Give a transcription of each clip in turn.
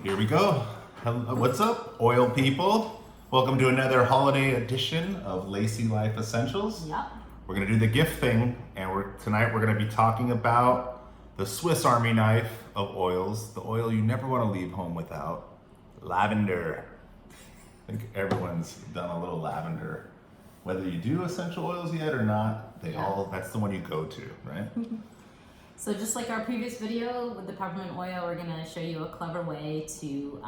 Here we go. What's up, oil people? Welcome to another holiday edition of Lacy Life Essentials. Yep. We're gonna do the gift thing, and tonight we're gonna be talking about the Swiss Army knife of oils, the oil you never want to leave home without, lavender. I think everyone's done a little lavender. Whether you do essential oils yet or not, that's the one you go to, right? So just like our previous video with the peppermint oil, we're going to show you a clever way to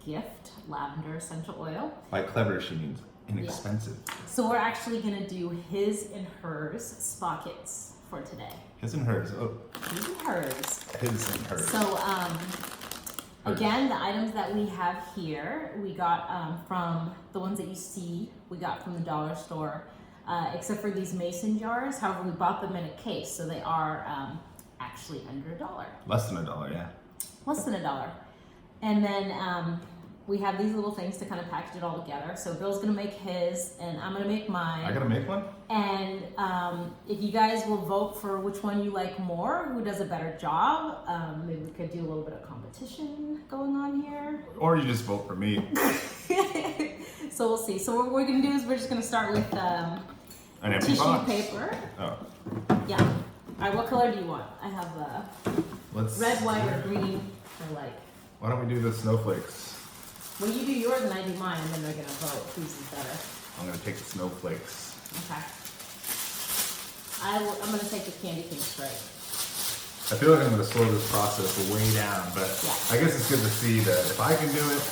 gift lavender essential oil. By clever, she means inexpensive. Yeah. So we're actually going to do his and hers spa kits for today. His and hers. Oh. His and hers. His and hers. So again, the items that we have here, we got from the ones that you see, we got from the dollar store, except for these mason jars. However, we bought them in a case, so they are actually under $1. Less than $1, yeah. Less than $1. And then we have these little things to kind of package it all together. So Bill's gonna make his, and I'm gonna make mine. I gotta make one? And if you guys will vote for which one you like more, who does a better job, maybe we could do a little bit of competition going on here. Or you just vote for me. So we'll see. So what we're gonna do is we're just gonna start with An empty tissue box. paper. Oh. Yeah. All right, what color do you want? I have red, white, or green I like. Why don't we do the snowflakes? Well, you do yours and I do mine, and then we're gonna vote whose is better. I'm gonna take the snowflakes. Okay. I'm gonna take the candy cane stripe. I feel like I'm gonna slow this process way down, but Yeah. I guess it's good to see that if I can do it,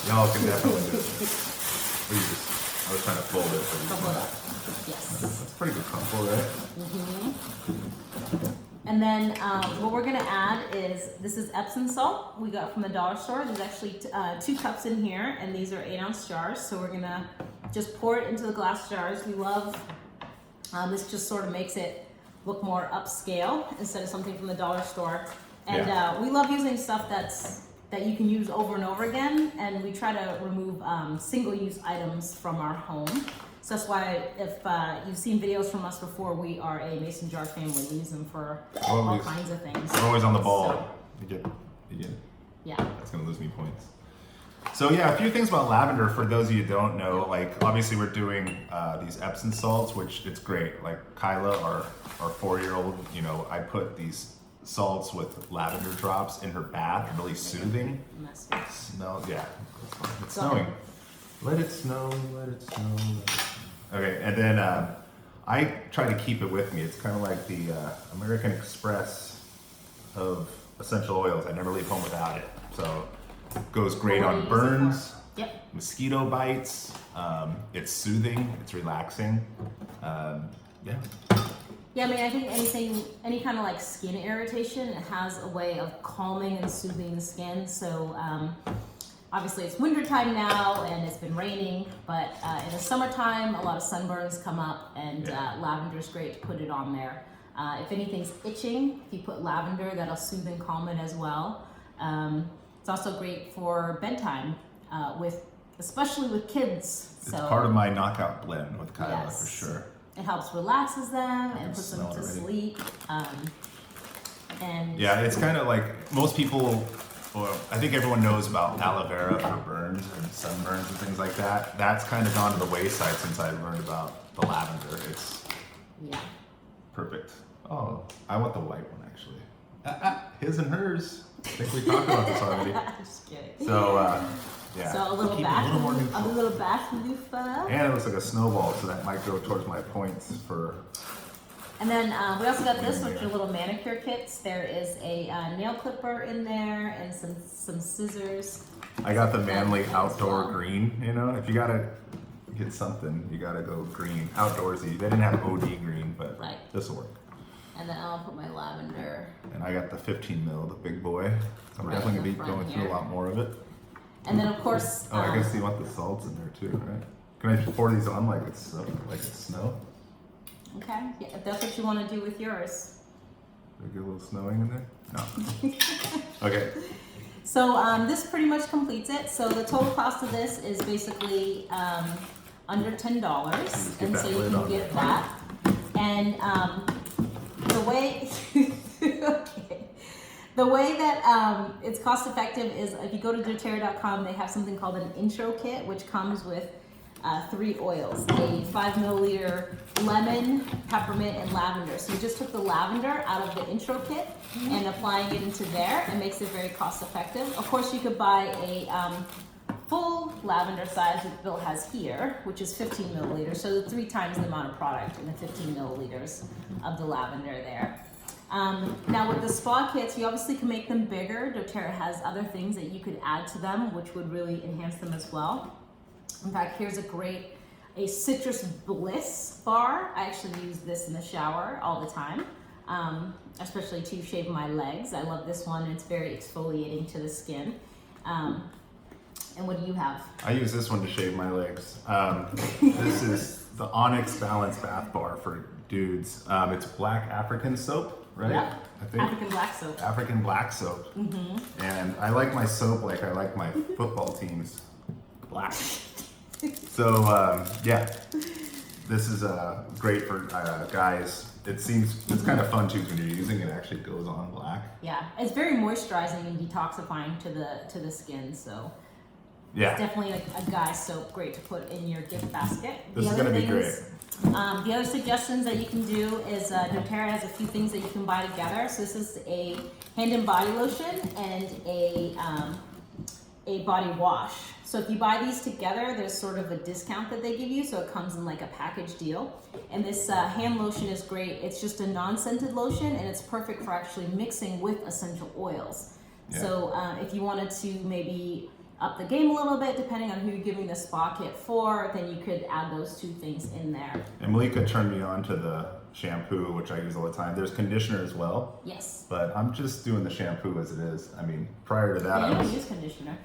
y'all can definitely do it. I was trying to fold it. Crumple it up. Yes. That's pretty good crumple, right? And then what we're gonna add is, this is Epsom salt we got from the dollar store. There's actually 2 cups in here, and these are 8-ounce jars. So we're gonna just pour it into the glass jars. We love, this just sort of makes it look more upscale instead of something from the dollar store. And we love using stuff that you can use over and over again, and we try to remove single-use items from our home. So that's why if you've seen videos from us before, we are a mason jar family. We use them for all kinds of things. We're always on the ball. So, You get it. yeah. That's gonna lose me points. So yeah, a few things about lavender for those of you who don't know. Like obviously we're doing these Epsom salts, which it's great. Like Kyla, our 4-year-old, I put these salts with lavender drops in her bath, really soothing. Smells, yeah. It's snowing. Let it snow, let it snow, let it snow. Okay, and then I try to keep it with me. It's kind of like the American Express of essential oils. I never leave home without it. So it goes great on burns, mosquito bites. It's soothing, it's relaxing. Yeah. Yeah, I mean, I think any kind of like skin irritation, it has a way of calming and soothing the skin. So obviously it's wintertime now and it's been raining, but in the summertime, a lot of sunburns come up, and lavender is great to put it on there. If anything's itching, if you put lavender, that'll soothe and calm it as well. It's also great for bedtime, especially with kids. It's part of my knockout blend with Kyla, for sure. It helps relaxes them and puts them to sleep. And yeah, it's kind of like most people. Well, I think everyone knows about aloe vera for burns and sunburns and things like that. That's kind of gone to the wayside since I learned about the lavender. It's perfect. Oh, I want the white one actually. His and hers. I think we talked about this already. Just kidding. So, yeah. So a little bath loofah. And it looks like a snowball, so that might go towards my points for. And then we also got this, which are little manicure kits. There is a nail clipper in there and some scissors. I got the manly outdoor green. If you gotta get something, you gotta go green, outdoorsy. They didn't have OD green, but this will work. And then I'll put my lavender. And I got the 15 mil, the big boy. I'm definitely gonna be going through a lot more of it. And then of course. I guess you want the salts in there too, right? Can I just pour these on like it's snow? Okay, yeah, if that's what you want to do with yours. Did I get a little snowing in there? No. Okay. So this pretty much completes it. So the total cost of this is basically under $10, and so you can get that. And the way, okay, The way that it's cost effective is if you go to doTERRA.com, they have something called an intro kit, which comes with 3 oils, a 5 milliliter lemon, peppermint, and lavender. So you just took the lavender out of the intro kit and applying it into there. It makes it very cost effective. Of course, you could buy a full lavender size, which Bill has here, which is 15 milliliters. So 3 times the amount of product in the 15 milliliters of the lavender there. Now with the spa kits, you obviously can make them bigger. doTERRA has other things that you could add to them, which would really enhance them as well. In fact, here's a citrus bliss bar. I actually use this in the shower all the time, especially to shave my legs. I love this one. It's very exfoliating to the skin. And what do you have? I use this one to shave my legs. This is the Onyx Balance Bath Bar for dudes. It's black African soap, right? Yep. I think. African black soap. African black soap. And I like my soap like I like my football teams. Black. So yeah, this is great for guys. It's kind of fun too when you're using it. Actually goes on black. Yeah, it's very moisturizing and detoxifying to the skin. So yeah, it's definitely a guy soap, great to put in your gift basket. This is gonna be great. The other suggestions that you can do is doTERRA has a few things that you can buy together. So this is a hand and body lotion and a body wash. So if you buy these together, there's sort of a discount that they give you. So it comes in like a package deal. And this hand lotion is great. It's just a non-scented lotion and it's perfect for actually mixing with essential oils. Yeah. So if you wanted to maybe up the game a little bit, depending on who you're giving the spa kit for, then you could add those 2 things in there. And Malika turned me on to the shampoo, which I use all the time. There's conditioner as well. Yes. But I'm just doing the shampoo as it is. I mean, prior to that, I don't use conditioner.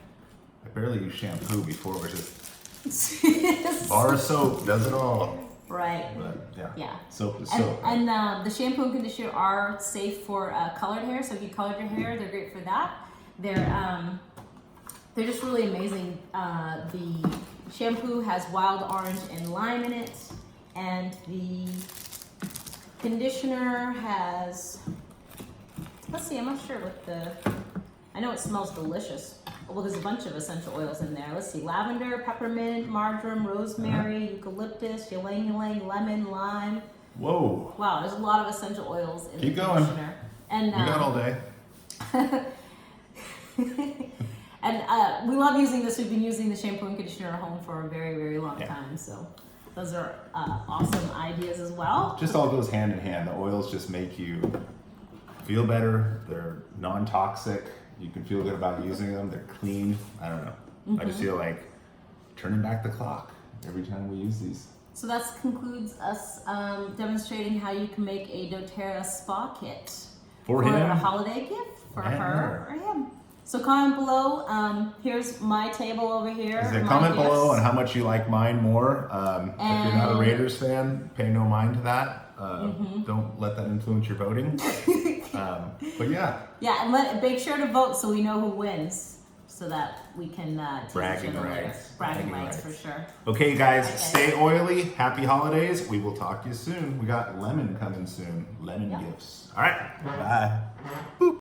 I barely used shampoo before, which is bar soap does it all. Right. But yeah. Yeah. Soap is soap. And the shampoo and conditioner are safe for colored hair. So if you colored your hair, they're great for that. They're just really amazing. The shampoo has wild orange and lime in it, and the conditioner has. Let's see. I'm not sure what the. I know it smells delicious. Well, there's a bunch of essential oils in there. Let's see, lavender, peppermint, marjoram, rosemary, eucalyptus, ylang-ylang, lemon, lime. Whoa. Wow, there's a lot of essential oils in Keep the going. conditioner. And, we got all day. And we love using this. We've been using the shampoo and conditioner at home for a very, very long time. So those are awesome ideas as well. Just all goes hand in hand. The oils just make you feel better. They're non-toxic. You can feel good about using them. They're clean. I don't know. I just feel like turning back the clock every time we use these. So that concludes us demonstrating how you can make a doTERRA spa kit for him. A holiday gift for her or him. So comment below. Here's my table over here. Comment below on how much you like mine more. If you're not a Raiders fan, pay no mind to that. Don't let that influence your voting. But yeah. Yeah, and make sure to vote so we know who wins, so that we can bragging rights. Bragging rights for sure. Okay, guys, stay oily. Happy holidays. We will talk to you soon. We got lemon coming soon. Lemon gifts. All right. Bye. Boop.